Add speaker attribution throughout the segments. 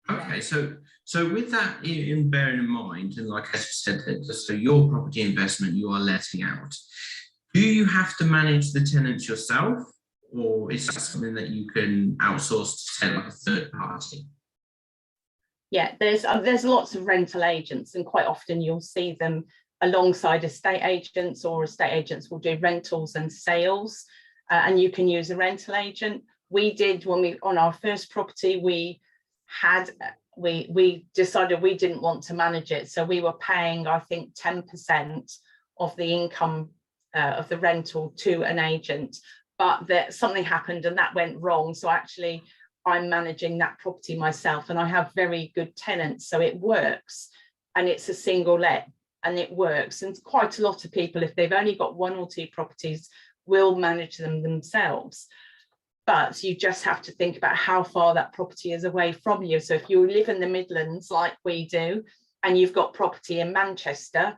Speaker 1: Okay, so with that in bearing in mind, and like I said, that so your property investment you are letting out, do you have to manage the tenants yourself, or is that something that you can outsource to say like a third party?
Speaker 2: Yeah, there's lots of rental agents, and quite often you'll see them alongside estate agents, or estate agents will do rentals and sales, and you can use a rental agent. We did when we on our first property, we decided we didn't want to manage it, so we were paying, I think, 10% of the income of the rental to an agent, but that something happened and that went wrong. So actually I'm managing that property myself, and I have very good tenants, so it works, and it's a single let and it works. And quite a lot of people, if they've only got one or two properties, will manage them themselves. But you just have to think about how far that property is away from you. So if you live in the Midlands like we do, and you've got property in Manchester,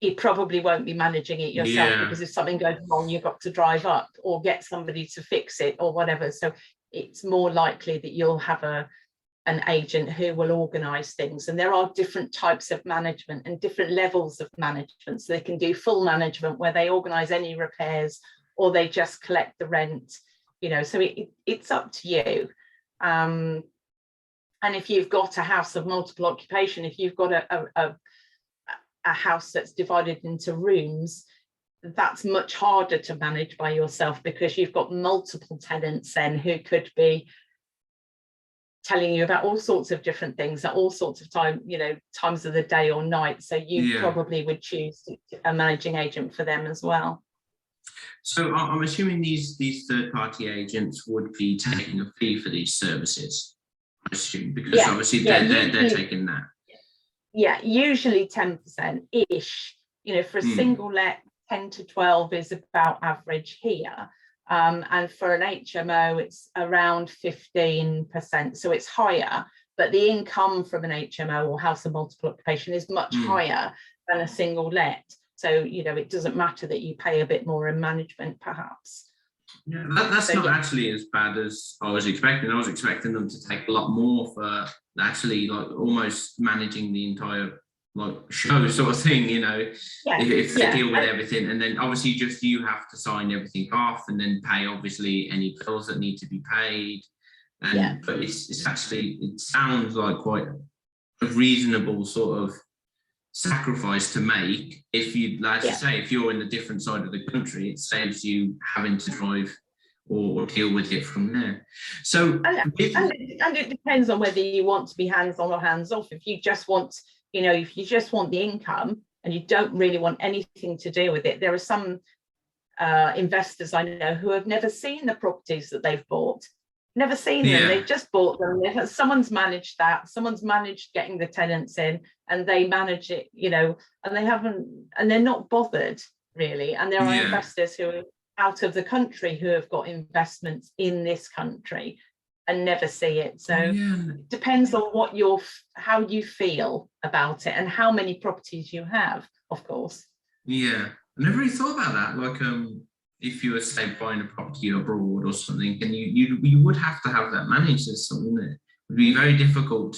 Speaker 2: you probably won't be managing it yourself, because if something goes wrong, you've got to drive up or get somebody to fix it or whatever. So it's more likely that you'll have an agent who will organise things. And there are different types of management and different levels of management. So they can do full management where they organise any repairs, or they just collect the rent. So it's up to you. And if you've got a house of multiple occupation, if you've got a house that's divided into rooms, that's much harder to manage by yourself, because you've got multiple tenants then who could be telling you about all sorts of different things at all sorts of times of the day or night. So you probably would choose a managing agent for them as well.
Speaker 1: So I'm assuming these third-party agents would be taking a fee for these services, I assume, because obviously they're taking that.
Speaker 2: Yeah, usually 10%-ish. For a single let, 10 to 12 is about average here. And for an HMO, it's around 15%. So it's higher, but the income from an HMO or house of multiple occupation is much higher than a single let. So, it doesn't matter that you pay a bit more in management, perhaps.
Speaker 1: Yeah, that's not actually as bad as I was expecting. I was expecting them to take a lot more for actually like almost managing the entire show sort of thing, if they deal with everything. And then obviously just you have to sign everything off and then pay obviously any bills that need to be paid. And but it's actually, it sounds like quite a reasonable sort of sacrifice to make. If you like to say, if you're in a different side of the country, it saves you having to drive or deal with it from there. So
Speaker 2: and it depends on whether you want to be hands-on or hands-off. If you just want the income and you don't really want anything to do with it, there are some investors I know who have never seen the properties that they've bought. Never seen them. They've just bought them. Someone's managed that. Someone's managed getting the tenants in, and they manage it, and they haven't, and they're not bothered really. And there are investors who are out of the country who have got investments in this country and never see it. So it depends on how you feel about it and how many properties you have, of course.
Speaker 1: Yeah, I never really thought about that. Like, if you were, say, buying a property abroad or something, and you would have to have that managed as something that would be very difficult